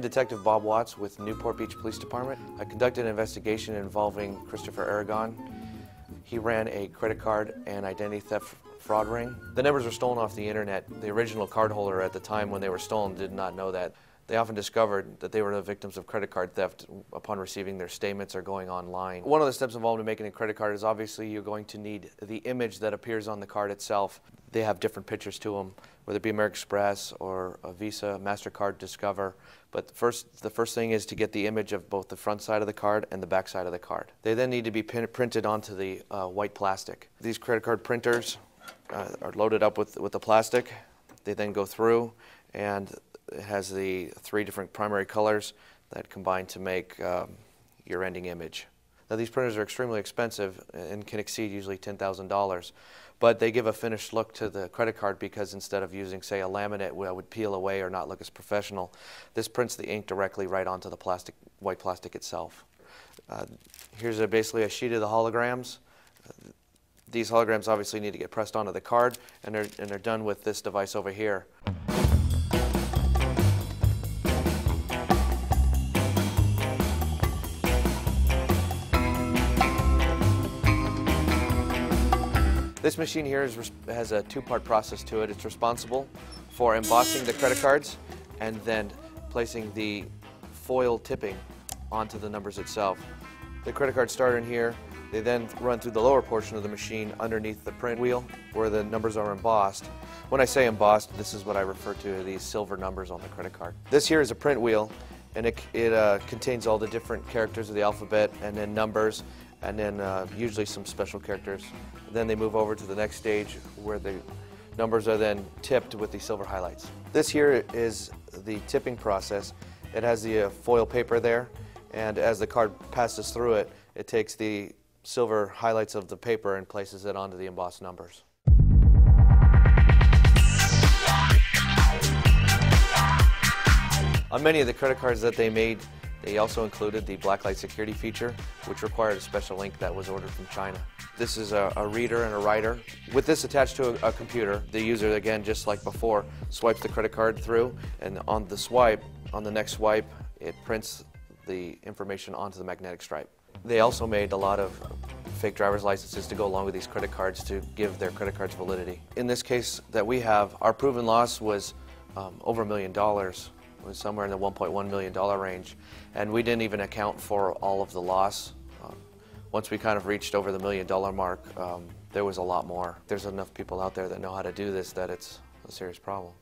Detective Bob Watts with Newport Beach Police Department. I conducted an investigation involving Christopher Aragon. He ran a credit card and identity theft fraud ring. The numbers were stolen off the internet. The original cardholder at the time when they were stolen did not know that. They often discovered that they were the victims of credit card theft upon receiving their statements or going online. One of the steps involved in making a credit card is obviously you're going to need the image that appears on the card itself. They have different pictures to them, whether it be American Express or a Visa, MasterCard, Discover. But the first thing is to get the image of both the front side of the card and the back side of the card. They then need to be printed onto the white plastic. These credit card printers are loaded up with the plastic. They then go through, and it has the 3 different primary colors that combine to make your ending image. Now these printers are extremely expensive and can exceed usually $10,000, but they give a finished look to the credit card because instead of using, say, a laminate that would peel away or not look as professional, this prints the ink directly right onto the white plastic itself. Here's basically a sheet of the holograms. These holograms obviously need to get pressed onto the card, and they're done with this device over here. This machine here has a 2-part process to it. It's responsible for embossing the credit cards and then placing the foil tipping onto the numbers itself. The credit cards start in here. They then run through the lower portion of the machine underneath the print wheel where the numbers are embossed. When I say embossed, this is what I refer to as these silver numbers on the credit card. This here is a print wheel, and it contains all the different characters of the alphabet and then numbers, and then usually some special characters. Then they move over to the next stage where the numbers are then tipped with the silver highlights. This here is the tipping process. It has the foil paper there, and as the card passes through it, it takes the silver highlights of the paper and places it onto the embossed numbers. On many of the credit cards that they made, they also included the blacklight security feature, which required a special ink that was ordered from China. This is a reader and a writer. With this attached to a computer, the user, again, just like before, swipes the credit card through, and on the next swipe, it prints the information onto the magnetic stripe. They also made a lot of fake driver's licenses to go along with these credit cards to give their credit cards validity. In this case that we have, our proven loss was over $1 million. It was somewhere in the $1.1 million range, and we didn't even account for all of the loss. Once we kind of reached over the $1 million mark, there was a lot more. There's enough people out there that know how to do this that it's a serious problem.